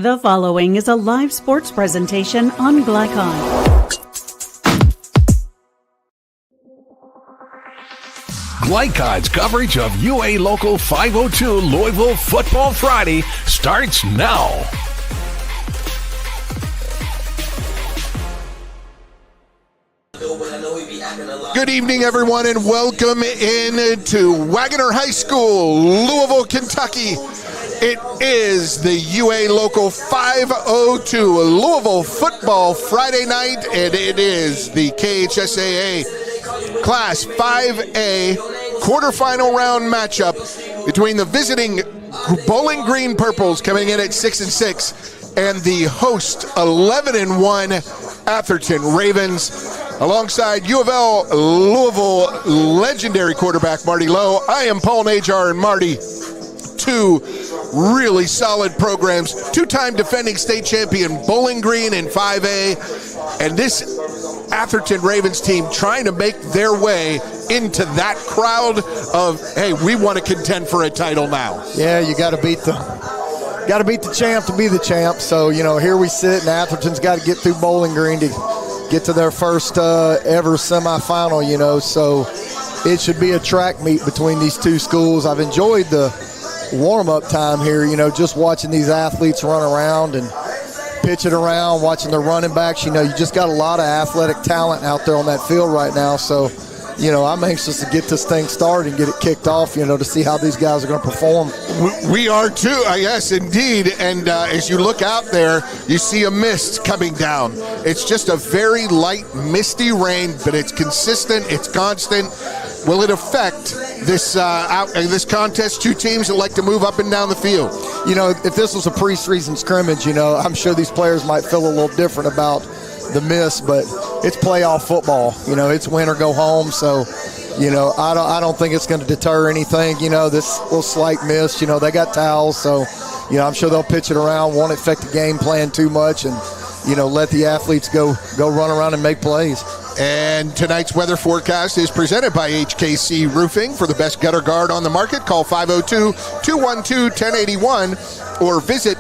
The following is a live sports presentation on Glycon. Glycon's coverage of UA Local 502 Louisville Football Friday starts now. Good evening, everyone, and welcome in to Wagner High School, Louisville, Kentucky. It is the UA Local 502 Louisville Football Friday night, and it is the KHSAA Class 5A quarterfinal round matchup between the visiting Bowling Green Purples coming in at 6-6 and the host 11-1 Atherton Ravens. Alongside U of L Louisville legendary quarterback Marty Lowe, I am Paul Najar, and Marty. Two really solid programs, two-time defending state champion Bowling Green in 5A, and this Atherton Ravens team trying to make their way into that crowd of, hey, we want to contend for a title now. Yeah, you got to beat the champ to be the champ. So, here we sit, and Atherton's got to get through Bowling Green to get to their first ever semifinal, so it should be a track meet between these two schools. I've enjoyed the warm-up time here, just watching these athletes run around and pitch it around, watching their running backs. You just got a lot of athletic talent out there on that field right now. So, I'm anxious to get this thing started and get it kicked off, to see how these guys are going to perform. We are too, yes, indeed. And as you look out there, you see a mist coming down. It's just a very light, misty rain, but it's consistent, it's constant. Will it affect this this contest? Two teams that like to move up and down the field. If this was a preseason scrimmage, I'm sure these players might feel a little different about the miss, but it's playoff football. It's win or go home. So, I don't think it's going to deter anything. This little slight miss. They got towels, so I'm sure they'll pitch it around. Won't affect the game plan too much, and let the athletes go run around and make plays. And tonight's weather forecast is presented by HKC Roofing. For the best gutter guard on the market, call 502-212-1081 or visit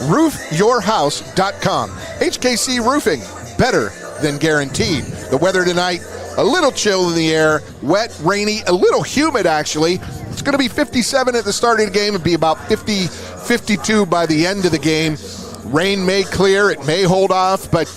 roofyourhouse.com. HKC Roofing, better than guaranteed. The weather tonight, a little chill in the air, wet, rainy, a little humid actually. It's going to be 57 at the start of the game and be about 50, 52 by the end of the game. Rain may clear, it may hold off, but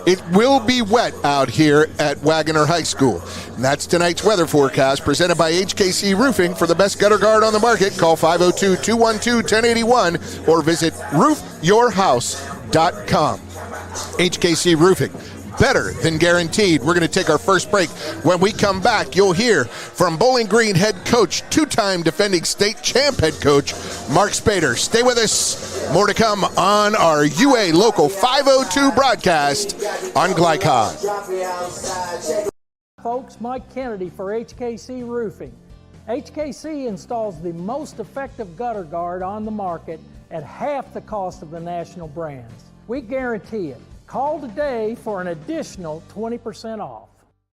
it will be wet out here at Wagner High School. And that's tonight's weather forecast presented by HKC Roofing. For the best gutter guard on the market, call 502-212-1081 or visit roofyourhouse.com. HKC Roofing, better than guaranteed. We're going to take our first break. When we come back, you'll hear from Bowling Green head coach, two-time defending state champ head coach, Mark Spader. Stay with us. More to come on our UA Local 502 broadcast on Glycon. Folks, Mike Kennedy for HKC Roofing. HKC installs the most effective gutter guard on the market at half the cost of the national brands. We guarantee it. Call today for an additional 20% off.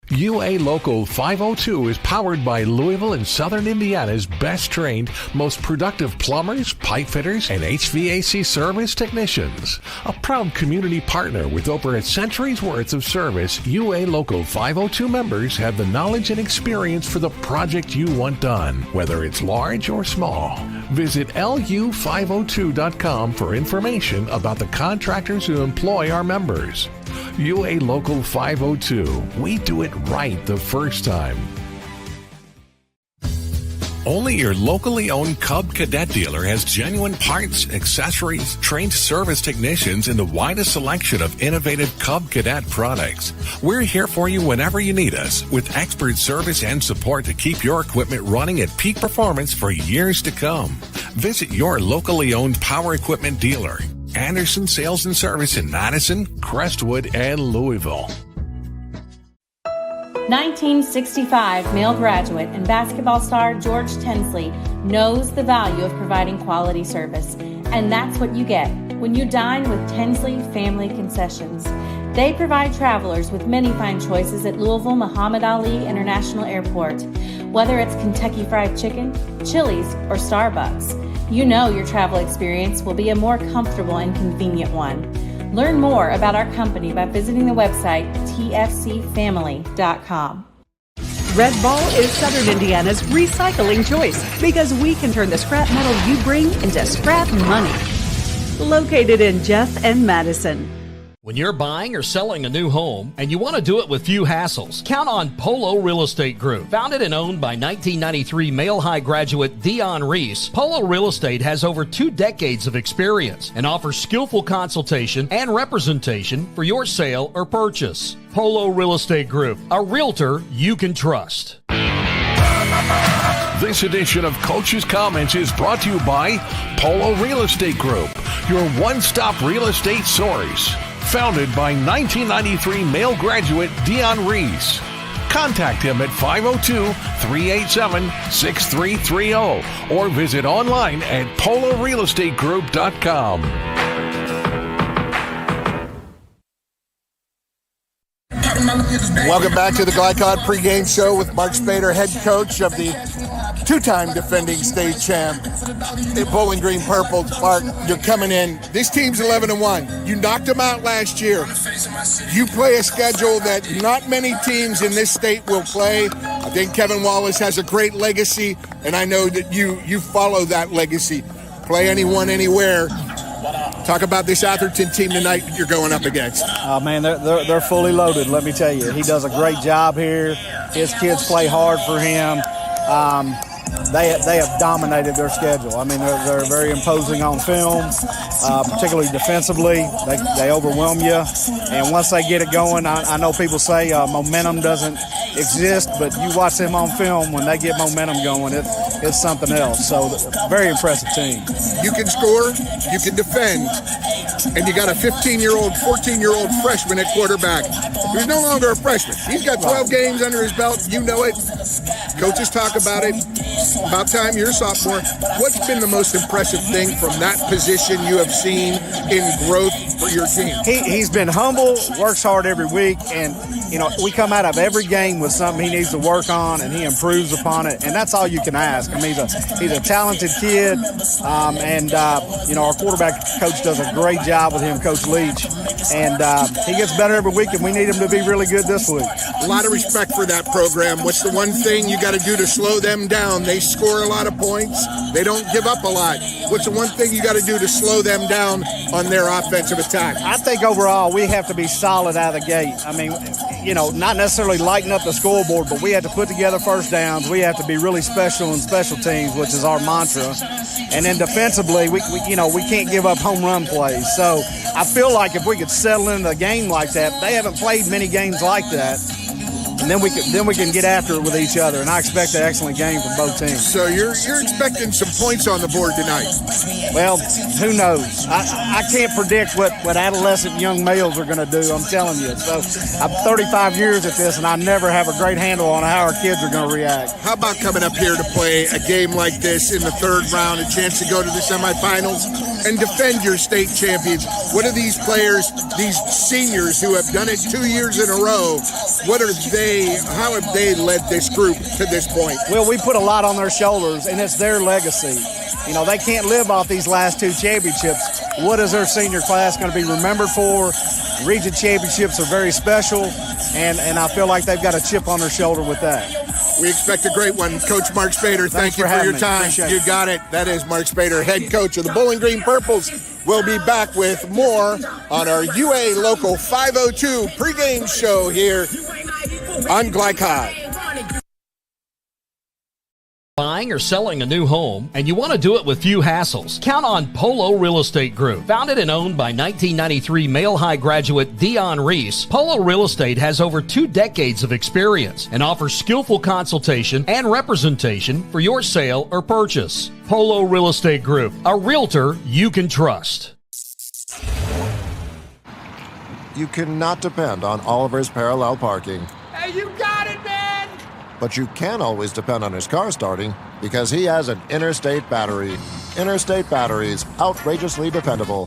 UA Local 502 is powered by Louisville and Southern Indiana's best trained, most productive plumbers, pipe fitters, and HVAC service technicians. A proud community partner with over a century's worth of service, UA Local 502 members have the knowledge and experience for the project you want done, whether it's large or small. Visit lu502.com for information about the contractors who employ our members. UA Local 502. We do it right the first time. Only your locally owned Cub Cadet dealer has genuine parts, accessories, trained service technicians, and the widest selection of innovative Cub Cadet products. We're here for you whenever you need us, with expert service and support to keep your equipment running at peak performance for years to come. Visit your locally owned power equipment dealer. Anderson Sales and Service in Madison, Crestwood, and Louisville. 1965 male graduate and basketball star George Tensley knows the value of providing quality service, and that's what you get when you dine with Tensley Family Concessions. They provide travelers with many fine choices at Louisville Muhammad Ali International Airport. Whether it's Kentucky Fried Chicken, Chili's, or Starbucks, You know your travel experience will be a more comfortable and convenient one. Learn more about our company by visiting the website tfcfamily.com. Red Ball is Southern Indiana's recycling choice because we can turn the scrap metal you bring into scrap money. Located in Jeff and Madison. When you're buying or selling a new home and you want to do it with few hassles, count on Polo Real Estate Group. Founded and owned by 1993 Male High graduate Dion Reese, Polo Real Estate has over 2 decades of experience and offers skillful consultation and representation for your sale or purchase. Polo Real Estate Group, a realtor you can trust. This edition of Coach's Comments is brought to you by Polo Real Estate Group, your one-stop real estate source. Founded by 1993 male graduate Dion Reese. Contact him at 502-387-6330 or visit online at polorealestategroup.com. Welcome back to the Glycod pregame show with Mark Spader, head coach of the two-time defending state champ at Bowling Green Purples. Mark, you're coming in. This team's 11-1. You knocked them out last year. You play a schedule that not many teams in this state will play. I think Kevin Wallace has a great legacy, and I know that you follow that legacy. Play anyone, anywhere. Talk about this Atherton team tonight that you're going up against. Man, they're fully loaded, let me tell you. He does a great job here. His kids play hard for him. They have dominated their schedule. I mean, they're very imposing on film, particularly defensively. They overwhelm you. And once they get it going, I know people say momentum doesn't exist, but you watch them on film, when they get momentum going, it's something else. So, very impressive team. You can score, you can defend, and you got a 15-year-old, 14-year-old freshman at quarterback who's no longer a freshman. He's got 12 games under his belt. You know it. Coaches talk about it. About time you're a sophomore. What's been the most impressive thing from that position you have seen in growth for your team? He's been humble, works hard every week, and we come out of every game with something he needs to work on, and he improves upon it, and that's all you can ask. I mean, he's a talented kid, and our quarterback coach does a great job with him, Coach Leach, and he gets better every week, and we need him to be really good this week. A lot of respect for that program. What's the one thing you got to do to slow them down? They score a lot of points. They don't give up a lot. What's the one thing you got to do to slow them down on their offensive attack? I think overall we have to be solid out of the gate. I mean, not necessarily lighten up the scoreboard, but we have to put together first downs. We have to be really special in special teams, which is our mantra. And then defensively, we can't give up home run plays. So I feel like if we could settle into a game like that, they haven't played many games like that. And then we can get after it with each other, and I expect an excellent game from both teams. So you're expecting some points on the board tonight? Well, who knows? I can't predict what adolescent young males are going to do, I'm telling you. So I'm 35 years at this, and I never have a great handle on how our kids are going to react. How about coming up here to play a game like this in the third round, a chance to go to the semifinals and defend your state champions? What are these players, these seniors who have done it 2 years in a row, how have they led this group to this point? Well, we put a lot on their shoulders, and it's their legacy. They can't live off these last 2 championships. What is their senior class going to be remembered for? Region championships are very special, and I feel like they've got a chip on their shoulder with that. We expect a great one. Coach Mark Spader, thank you for your time. You got it. That is Mark Spader, head coach of the Bowling Green Purples. We'll be back with more on our UA Local 502 pregame show here on Glycod. Buying or selling a new home, and you want to do it with few hassles, count on Polo Real Estate Group. Founded and owned by 1993 Male High graduate Dion Reese, Polo Real Estate has over 2 decades of experience and offers skillful consultation and representation for your sale or purchase. Polo Real Estate Group, a realtor you can trust. You cannot depend on Oliver's parallel parking. Hey, you got it, man! But you can always depend on his car starting because he has an Interstate battery. Interstate batteries, outrageously dependable.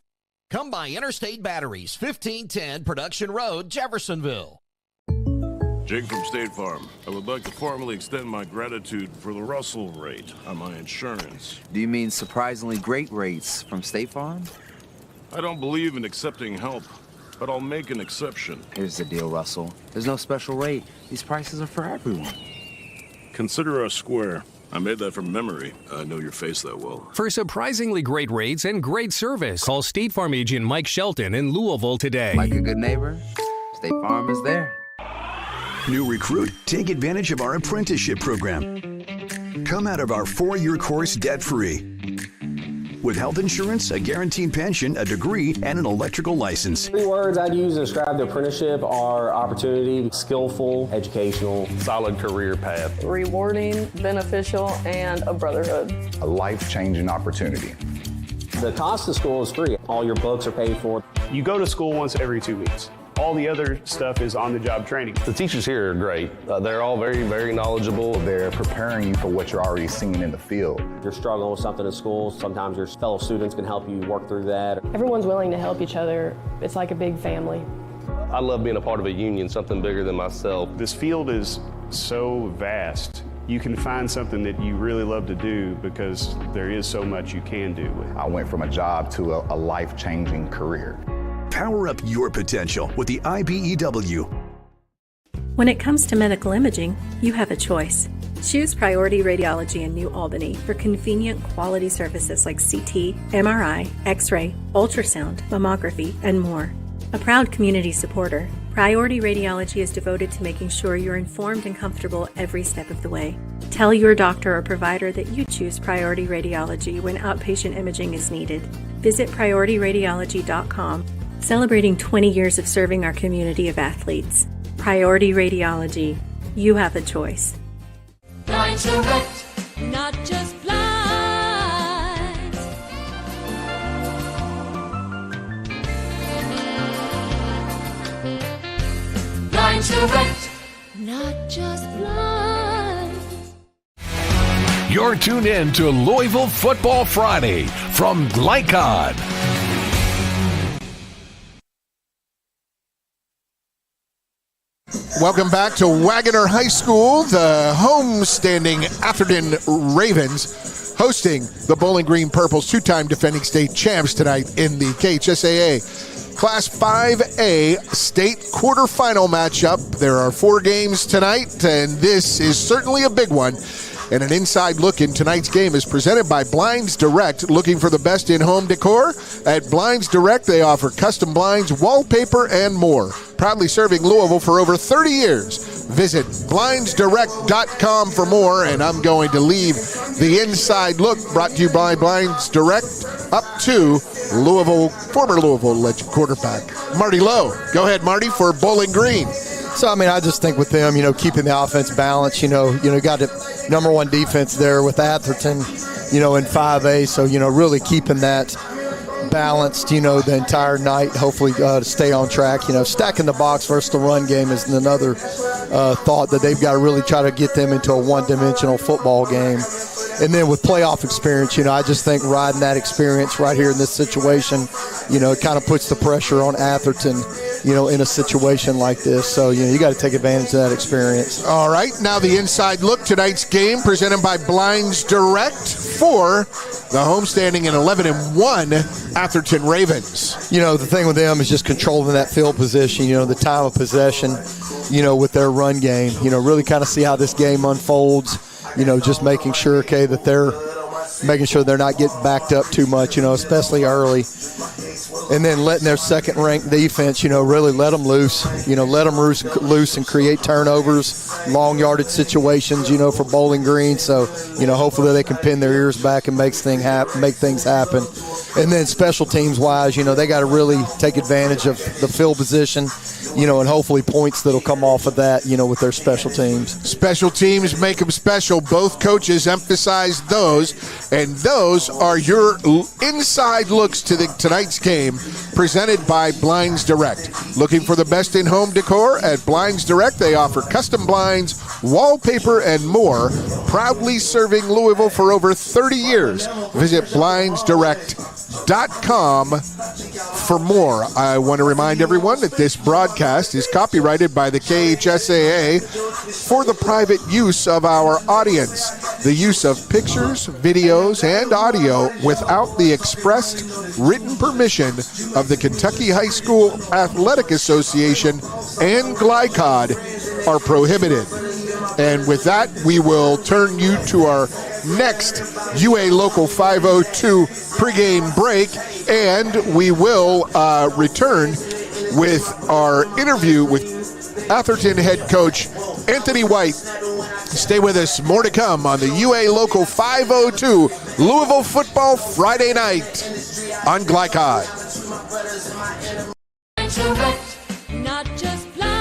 Come by Interstate Batteries, 1510 Production Road, Jeffersonville. Jake from State Farm. I would like to formally extend my gratitude for the Russell rate on my insurance. Do you mean surprisingly great rates from State Farm? I don't believe in accepting help, but I'll make an exception. Here's the deal, Russell. There's no special rate. These prices are for everyone. Consider us square. I made that from memory. I know your face that well. For surprisingly great rates and great service, call State Farm agent Mike Shelton in Louisville today. Like a good neighbor, State Farm is there. New recruit, take advantage of our apprenticeship program. Come out of our 4-year course debt-free. With health insurance, a guaranteed pension, a degree, and an electrical license. 3 words I'd use to describe the apprenticeship are opportunity, skillful, educational, solid career path, rewarding, beneficial, and a brotherhood. A life-changing opportunity. The cost of school is free. All your books are paid for. You go to school once every 2 weeks. All the other stuff is on-the-job training. The teachers here are great. They're all very, very knowledgeable. They're preparing you for what you're already seeing in the field. You're struggling with something in school. Sometimes your fellow students can help you work through that. Everyone's willing to help each other. It's like a big family. I love being a part of a union, something bigger than myself. This field is so vast. You can find something that you really love to do because there is so much you can do with it. I went from a job to a life-changing career. Power up your potential with the IBEW. When it comes to medical imaging, you have a choice. Choose Priority Radiology in New Albany for convenient quality services like CT, MRI, X-ray, ultrasound, mammography, and more. A proud community supporter, Priority Radiology is devoted to making sure you're informed and comfortable every step of the way. Tell your doctor or provider that you choose Priority Radiology when outpatient imaging is needed. Visit PriorityRadiology.com. Celebrating 20 years of serving our community of athletes. Priority Radiology. You have a choice. Blinds Direct, not just blinds. Blinds Direct, not just blinds. You're tuned in to Louisville Football Friday from Lycon. Welcome back to Wagoner High School. The homestanding Atherton Ravens hosting the Bowling Green Purples, 2-time defending state champs tonight in the KHSAA Class 5A state quarterfinal matchup. There are 4 games tonight, and this is certainly a big one. And an inside look in tonight's game is presented by Blinds Direct. Looking for the best in home decor? At Blinds Direct, they offer custom blinds, wallpaper, and more. Proudly serving Louisville for over 30 years. Visit blindsdirect.com for more. And I'm going to leave the inside look brought to you by Blinds Direct up to Louisville, former Louisville legend quarterback Marty Lowe. Go ahead, Marty, for Bowling Green. So, I mean, I just think with them, keeping the offense balanced, got the number 1 defense there with Atherton, in 5A. So, really keeping that balanced, the entire night, hopefully to stay on track. Stacking the box versus the run game is another thought that they've got to really try to get them into a one-dimensional football game. And then with playoff experience, I just think riding that experience right here in this situation, it kind of puts the pressure on Atherton, in a situation like this. So, you got to take advantage of that experience. All right, now the inside look. Tonight's game presented by Blinds Direct for the homestanding and 11-1 Atherton Ravens. The thing with them is just controlling that field position, the time of possession, with their run game. Really kind of see how this game unfolds. Just making sure, that they're making sure they're not getting backed up too much, especially early. And then letting their second-ranked defense, really let them loose. Let them loose and create turnovers, long yardage situations, for Bowling Green. So, hopefully they can pin their ears back and make things happen. And then special teams-wise, they got to really take advantage of the field position, and hopefully points that'll come off of that, with their special teams. Special teams make them special. Both coaches emphasize those, and those are your inside looks to tonight's game presented by Blinds Direct. Looking for the best in home decor? At Blinds Direct, they offer custom blinds, wallpaper, and more. Proudly serving Louisville for over 30 years. Visit blindsdirect.com for more. I want to remind everyone that this broadcast is copyrighted by the KHSAA for the private use of our audience. The use of pictures, videos, and audio without the expressed written permission of the Kentucky High School Athletic Association and GLICOD are prohibited. And with that, we will turn you to our next UA Local 502 pregame break, and we will return with our interview with Atherton head coach Anthony White. Stay with us. More to come on the UA Local 502 Louisville Football Friday night on GLICOD. Not just blind.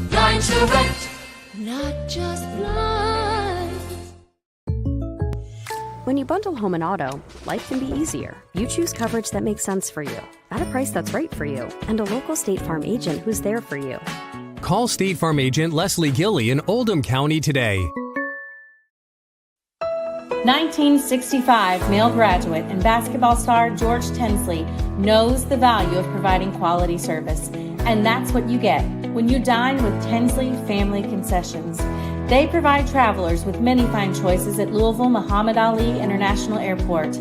Blind direct, not just blind. When you bundle home and auto, life can be easier. You choose coverage that makes sense for you, at a price that's right for you, and a local State Farm agent who's there for you. Call State Farm agent Leslie Gilly in Oldham County today. 1965 male graduate and basketball star George Tensley knows the value of providing quality service. And that's what you get when you dine with Tensley Family Concessions. They provide travelers with many fine choices at Louisville Muhammad Ali International Airport.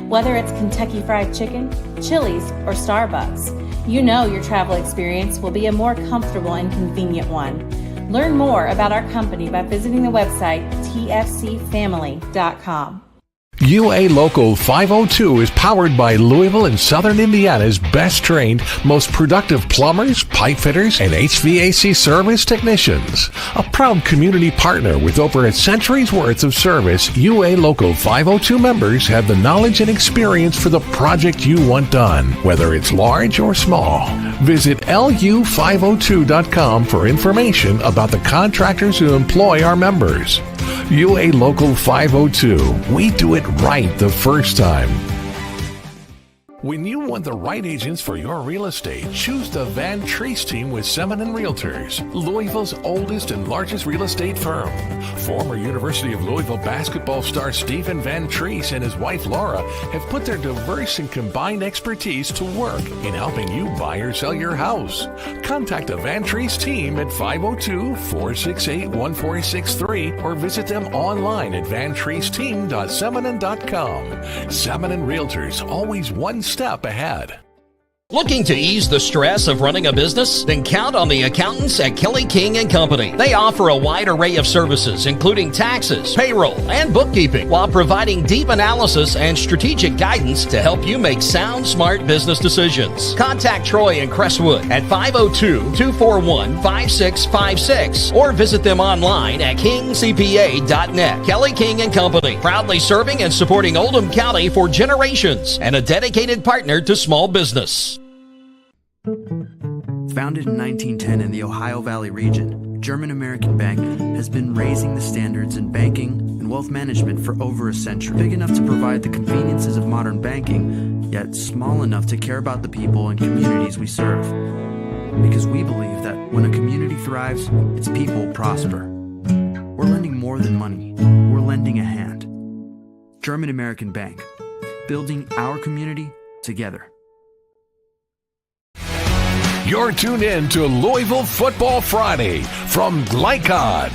Whether it's Kentucky Fried Chicken, Chili's, or Starbucks, you know your travel experience will be a more comfortable and convenient one. Learn more about our company by visiting the website tfcfamily.com. UA Local 502 is powered by Louisville and Southern Indiana's best trained, most productive plumbers, pipe fitters, and HVAC service technicians. A proud community partner with over a century's worth of service, UA Local 502 members have the knowledge and experience for the project you want done, whether it's large or small. Visit lu502.com for information about the contractors who employ our members. UA Local 502. We do it right the first time. When you want the right agents for your real estate, choose the Van Treese team with Semin & Realtors, Louisville's oldest and largest real estate firm. Former University of Louisville basketball star Stephen Van Treese and his wife Laura have put their diverse and combined expertise to work in helping you buy or sell your house. Contact the Van Treese team at 502-468-1463 or visit them online at vantreeseteam.seminin.com. Semin & Realtors, always one step ahead. Looking to ease the stress of running a business? Then count on the accountants at Kelly King & Company. They offer a wide array of services, including taxes, payroll, and bookkeeping, while providing deep analysis and strategic guidance to help you make sound, smart business decisions. Contact Troy and Crestwood at 502-241-5656 or visit them online at kingcpa.net. Kelly King & Company, proudly serving and supporting Oldham County for generations and a dedicated partner to small business. Founded in 1910 in the Ohio Valley region, German American Bank has been raising the standards in banking and wealth management for over a century. Big enough to provide the conveniences of modern banking, yet small enough to care about the people and communities we serve. Because we believe that when a community thrives, its people prosper. We're lending more than money. We're lending a hand. German American Bank, building our community together. You're tuned in to Louisville Football Friday from GLICOD.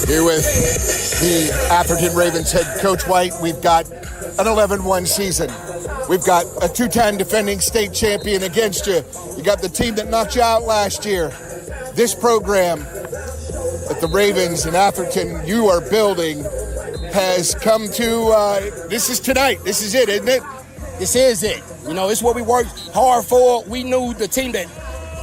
Here with the Atherton Ravens head coach White, we've got an 11-1 season. We've got a two-time defending state champion against you. You got the team that knocked you out last year. This program that the Ravens and Atherton you are building has come to, this is tonight. This is it, isn't it? This is it. You know, it's what we worked hard for. We knew the team that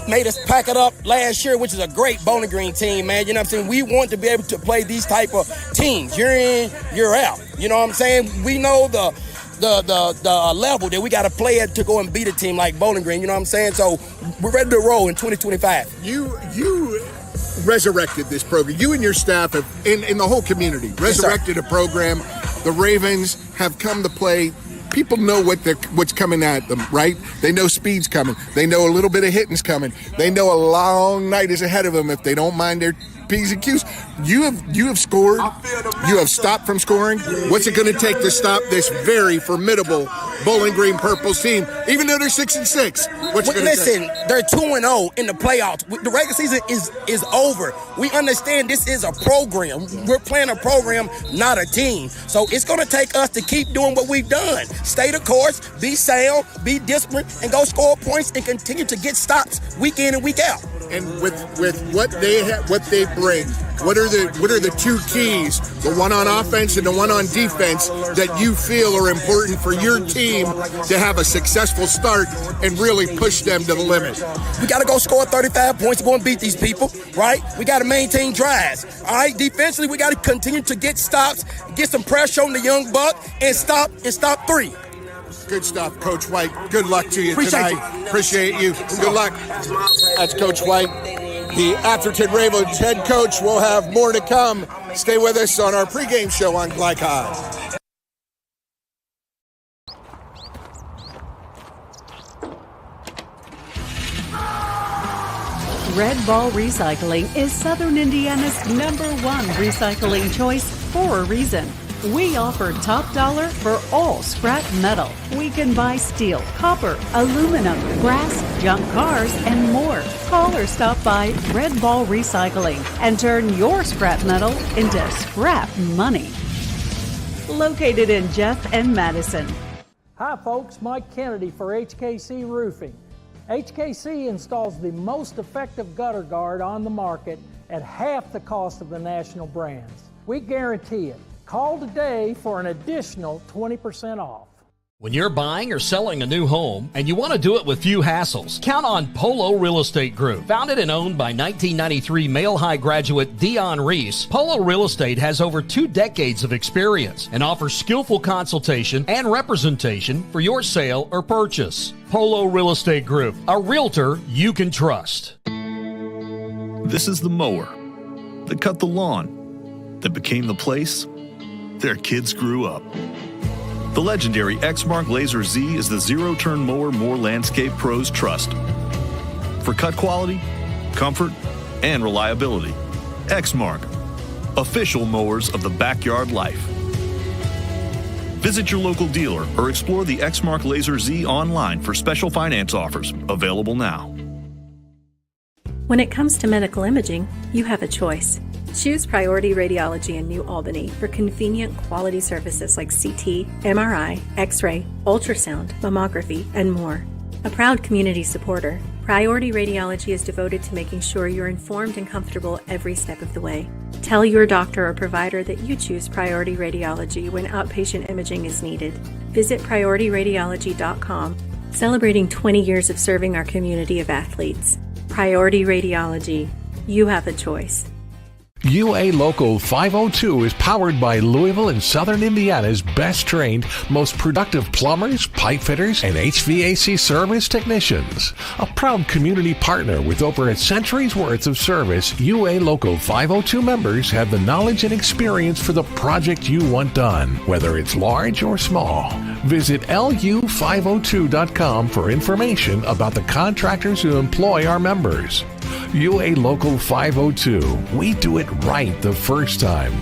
made us pack it up last year, which is a great Bowling Green team, man. You know what I'm saying? We want to be able to play these type of teams. Year in, year out. You know what I'm saying? We know the the level that we got to play at to go and beat a team like Bowling Green. You know what I'm saying? So we're ready to roll in 2025. You resurrected this program. You and your staff have, in the whole community, resurrected a program. The Ravens have come to play. People know what's coming at them, right? They know speed's coming. They know a little bit of hitting's coming. They know a long night is ahead of them if they don't mind their P's and Q's. You have scored. You have stopped from scoring. What's it going to take to stop this very formidable Bowling Green Purples team, even though they're 6-6? What's it going to take? Listen, they're 2-0 in the playoffs. The regular season is over. We understand this is a program. We're playing a program, not a team. So it's going to take us to keep doing what we've done. Stay the course, be sound, be disciplined, and go score points and continue to get stops week in and week out. And with what they bring, what are the two keys, the one on offense and the one on defense, that you feel are important for your team to have a successful start and really push them to the limit? We got to go score 35 points to go and beat these people, right? We got to maintain drives. All right, defensively, we got to continue to get stops, get some pressure on the young buck, and stop three. Good stuff, Coach White. Good luck to you tonight. Appreciate you. Good luck. That's Coach White, the Atherton Ravens head coach. We'll have more to come. Stay with us on our pregame show on Glycod. Red Ball Recycling is Southern Indiana's #1 recycling choice for a reason. We offer top dollar for all scrap metal. We can buy steel, copper, aluminum, brass, junk cars, and more. Call or stop by Red Ball Recycling and turn your scrap metal into scrap money. Located in Jeff and Madison. Hi folks, Mike Kennedy for HKC Roofing. HKC installs the most effective gutter guard on the market at half the cost of the national brands. We guarantee it. Call today for an additional 20% off. When you're buying or selling a new home and you want to do it with few hassles, count on Polo Real Estate Group. Founded and owned by 1993 Male High graduate Dion Reese, Polo Real Estate has over 2 decades of experience and offers skillful consultation and representation for your sale or purchase. Polo Real Estate Group, a realtor you can trust. This is the mower that cut the lawn, that became the place their kids grew up. The legendary Exmark Laser Z is the zero-turn mower more landscape pros trust. For cut quality, comfort, and reliability. Exmark, official mowers of the backyard life. Visit your local dealer or explore the Exmark Laser Z online for special finance offers, available now. When it comes to medical imaging, you have a choice. Choose Priority Radiology in New Albany for convenient quality services like CT, MRI, X-ray, ultrasound, mammography, and more. A proud community supporter, Priority Radiology is devoted to making sure you're informed and comfortable every step of the way. Tell your doctor or provider that you choose Priority Radiology when outpatient imaging is needed. Visit PriorityRadiology.com, celebrating 20 years of serving our community of athletes. Priority Radiology. You have a choice. UA Local 502 is powered by Louisville and Southern Indiana's best trained, most productive plumbers, pipe fitters, and HVAC service technicians. A proud community partner with over a century's worth of service, UA Local 502 members have the knowledge and experience for the project you want done, whether it's large or small. Visit lu502.com for information about the contractors who employ our members. UA Local 502. We do it right the first time.